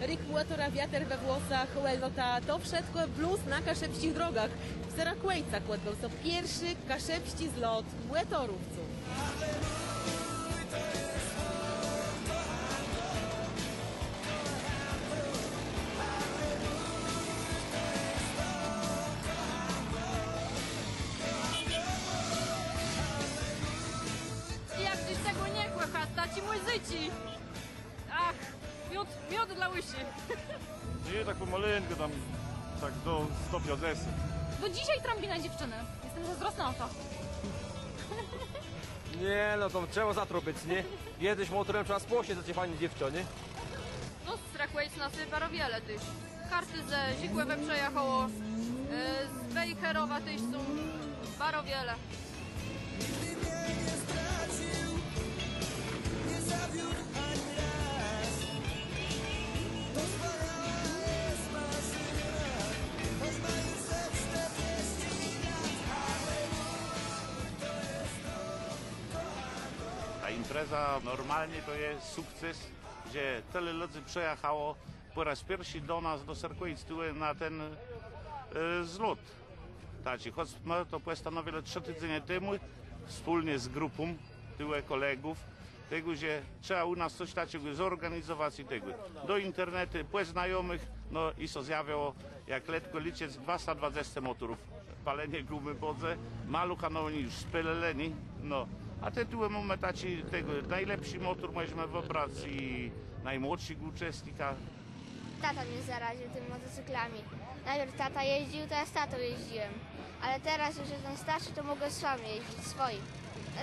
rikulatora, wiatr we włosach, łelota, to wszystko blues na kaszepścich drogach. W Serakłejcach kładł to pierwszy kaszepści zlot błetorówców. Jak dziś tego nie kłecha, ci mój zyci. Ach, miód dla łysi. Nie, tak pomaleńko tam, tak do stopnia 10. Bo dzisiaj trąbi na dziewczyny. Jestem zazdrosna o to. Nie, no to trzeba zatrobić, nie? Jedyś motorem trzeba spłosie za cię fajnie dziewczą, nie? No, Serakłejc nasy wiele tyś. Karty ze Zikłewe przejechało, z Wejherowa tyś są bardzo wiele. Ta impreza normalnie to jest sukces, gdzie tyle ludzi przejechało po raz pierwszy do nas, do Serakłejc, na ten zlot. Choć my to postanowili 3 tygodnie temu, wspólnie z grupą kolegów, tego, że trzeba u nas coś takiego zorganizować i tego. Do internetu, po znajomych, no i co zjawiło, jak letko liczyć 220 motorów. Palenie gumy bodze, malucha no oni już speleleni, no. A tytułem mamy tego najlepszy motor możemy wybrać i najmłodszych uczestnika. Tata mnie zaraził tymi motocyklami. Najpierw tata jeździł, teraz tatą jeździłem. Ale teraz już jestem starszy, to mogę sam jeździć swoim.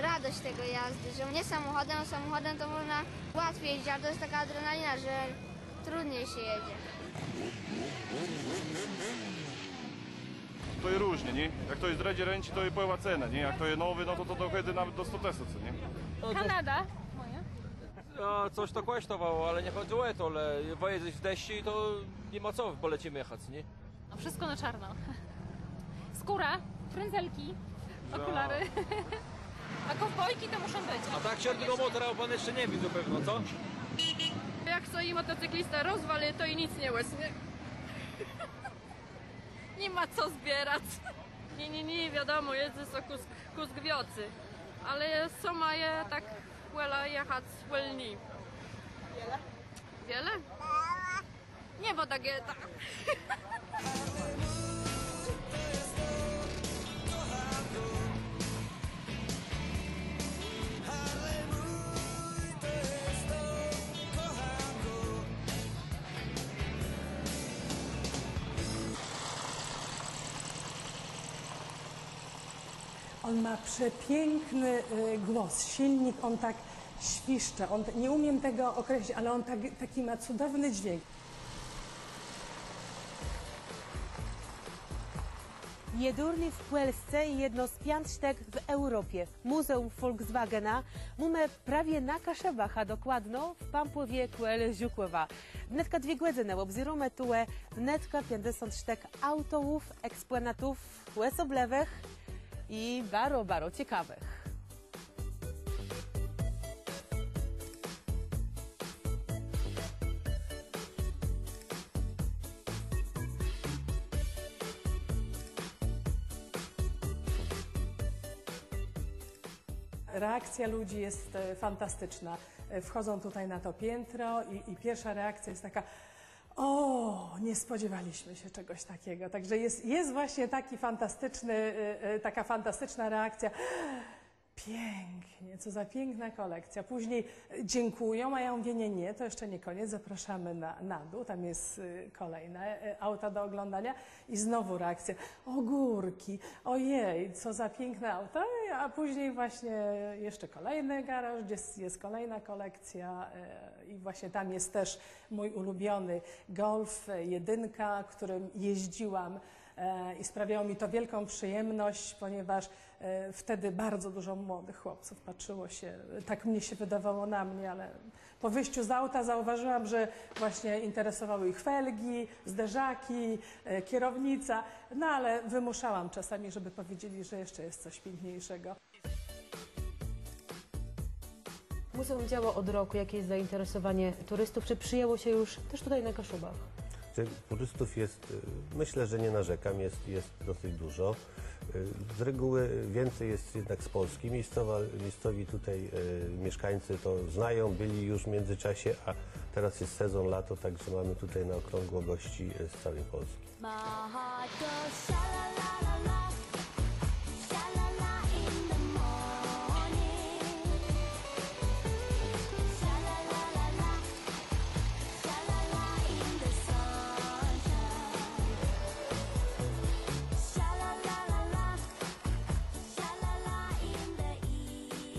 Radość tego jazdy, że nie samochodem to można łatwiej jeździć, ale to jest taka adrenalina, że trudniej się jedzie. To jest różnie, nie? Jak to jest dredzie ręci, to jest pełna cena, nie? Jak to jest nowy, no to dochodzi nawet do 100 tesów, co nie? Kanada moja. No, coś to kosztowało, ale nie chodziło o to, ale pojedziesz w deszczu, to nie ma co, polecimy jechać, nie? No wszystko na czarno. Skóra, frędzelki, okulary. A kowbojki to muszą być. A tak średniego motora pan jeszcze nie widzę pewno, co? Jak stoi motocyklista rozwali, to i nic nie łysnie. Nie ma co zbierać. Nie, wiadomo, jest to kusk wiocy. Ale co ma je tak jechać welni. Wiele? Wiele? Nie, bo tak jest. On ma przepiękny głos, silnik, on tak świszcze, nie umiem tego określić, ale on taki ma cudowny dźwięk. Jedurny w Polsce i jedno z piątek w Europie. Muzeum Volkswagena mamy prawie na Kaszebach, a dokładnie w Pampłowie Kuel Ziukłowa. Wnetka 2 godziny obzirujemy tu wnetka 50 sztek autoów, eksponatów łesoblewych i bardzo ciekawych. Reakcja ludzi jest fantastyczna. Wchodzą tutaj na to piętro i pierwsza reakcja jest taka: o, nie spodziewaliśmy się czegoś takiego. Także jest właśnie taka fantastyczna reakcja. Pięknie, co za piękna kolekcja. Później dziękują, a ja mówię, nie, to jeszcze nie koniec, zapraszamy na dół, tam jest kolejne auta do oglądania i znowu reakcja. Ogórki, ojej, co za piękne auto, a później właśnie jeszcze kolejny garaż, gdzie jest kolejna kolekcja i właśnie tam jest też mój ulubiony Golf 1, którym jeździłam i sprawiało mi to wielką przyjemność, ponieważ wtedy bardzo dużo młodych chłopców patrzyło się, tak mnie się wydawało na mnie, ale po wyjściu z auta zauważyłam, że właśnie interesowały ich felgi, zderzaki, kierownica, no ale wymuszałam czasami, żeby powiedzieli, że jeszcze jest coś piękniejszego. Muzeum działa od roku. Jakie jest zainteresowanie turystów? Czy przyjęło się już też tutaj na Kaszubach? Turystów jest, myślę, że nie narzekam, jest dosyć dużo. Z reguły więcej jest jednak z Polski. Miejscowi tutaj mieszkańcy to znają, byli już w międzyczasie, a teraz jest sezon lato, także mamy tutaj na okrągło gości z całej Polski.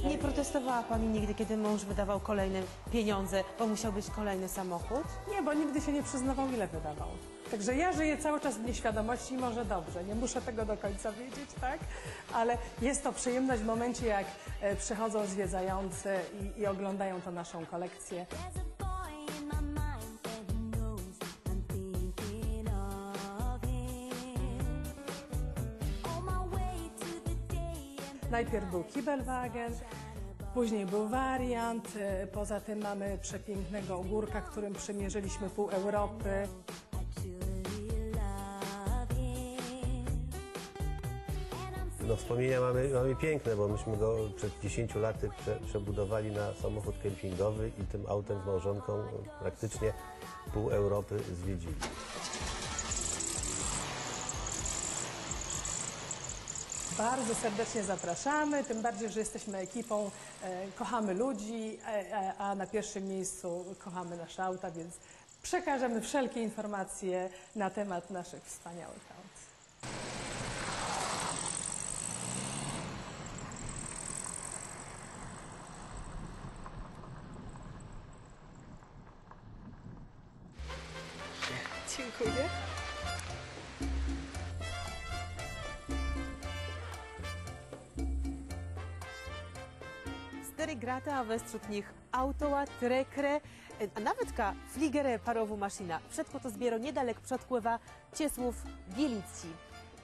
Nie protestowała Pani nigdy, kiedy mąż wydawał kolejne pieniądze, bo musiał być kolejny samochód? Nie, bo nigdy się nie przyznawał, ile wydawał. Także ja żyję cały czas w nieświadomości i może dobrze, nie muszę tego do końca wiedzieć, tak? Ale jest to przyjemność w momencie, jak przychodzą zwiedzający i oglądają tę naszą kolekcję. Najpierw był Kibelwagen, później był wariant, poza tym mamy przepięknego ogórka, którym przemierzyliśmy pół Europy. No, wspomnienia mamy piękne, bo myśmy go przed 10 laty przebudowali na samochód kempingowy i tym autem z małżonką praktycznie pół Europy zwiedzili. Bardzo serdecznie zapraszamy, tym bardziej, że jesteśmy ekipą, kochamy ludzi, a na pierwszym miejscu kochamy nasze auta, więc przekażemy wszelkie informacje na temat naszych wspaniałych aut. Dziękuję. Cztery grata, a wśród nich autoa, trekre, a nawet fligere parowу maszyna. Všetko to zbiero niedalek przodpływa Ciesłów Bielici.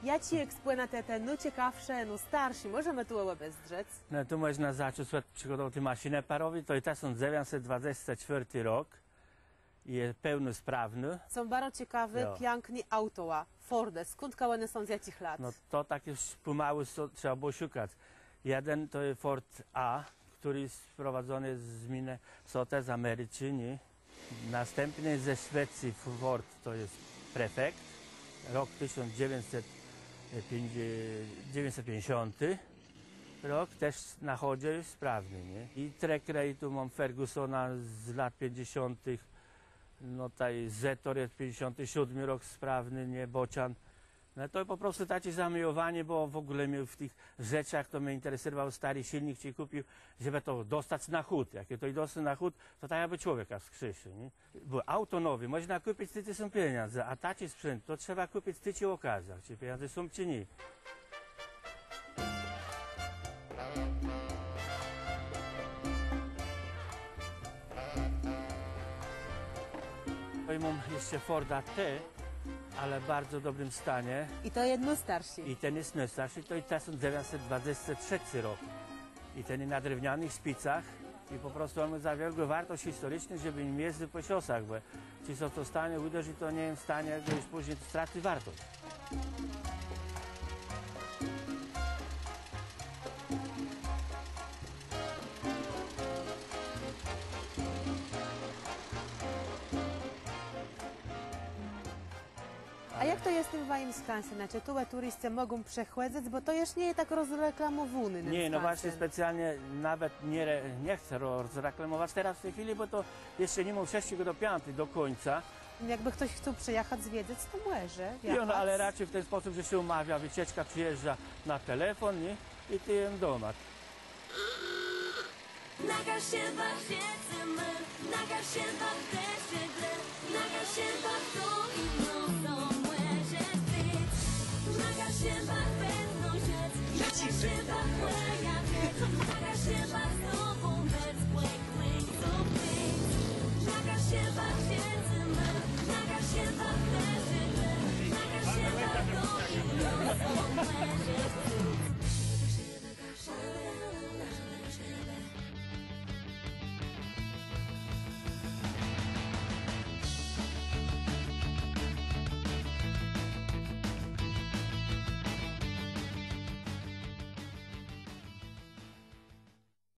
Jaci eksploatete, no ciekawsze, no starsi, możemy tu obezdrzec. No tu można zacząć od przygotować maszynę parową, to jest 1924 rok i jest pełnosprawny. Są bardzo ciekawe, piękne autoa, Forde, skąd one są z jakich lat? No to tak już pomału trzeba było szukać. Jeden to jest Ford A, który jest sprowadzony z Minnesota, z Ameryki. Nie? Następny ze Szwecji Ford to jest Prefekt, rok 1950. Rok też na chodzie jest sprawny. Nie? I Trekray, tu mam Fergusona z lat 50. No tutaj Zetor jest 57 rok sprawny, nie? Bocian. No to po prostu takie zamiłowanie, bo w ogóle mnie w tych rzeczach to mnie interesował stary silnik, ci kupił, żeby to dostać na chód. Jak to i dostać na chód, to tak jakby człowieka wskrzesił. Bo auto nowe można kupić, tycie są pieniądze, a taki sprzęt to trzeba kupić tycie okazjach, czy pieniądze są czy nie. Mam jeszcze Forda T, ale w bardzo dobrym stanie. I to jedno starsi. I ten jest najstarszy, to jest 1923 rok. I ten jest na drewnianych szpicach i po prostu on ma za wielką wartość historyczną, żeby nim jeździć po szosach, bo ci co to stanie uderzy, to nie jest w stanie, że już później straci wartość. A jak to jest w tym waszym skansie? Znaczy, tu turyści mogą przechładzać, bo to jeszcze nie jest tak rozreklamowane. Nie, no właśnie specjalnie nawet nie chcę rozreklamować teraz w tej chwili, bo to jeszcze nie mam 6 do 5 do końca. Jakby ktoś chciał przyjechać zwiedzić, to może. No, ale raczej w ten sposób, że się umawia, wycieczka przyjeżdża na telefon, nie? I ty jem doma. Na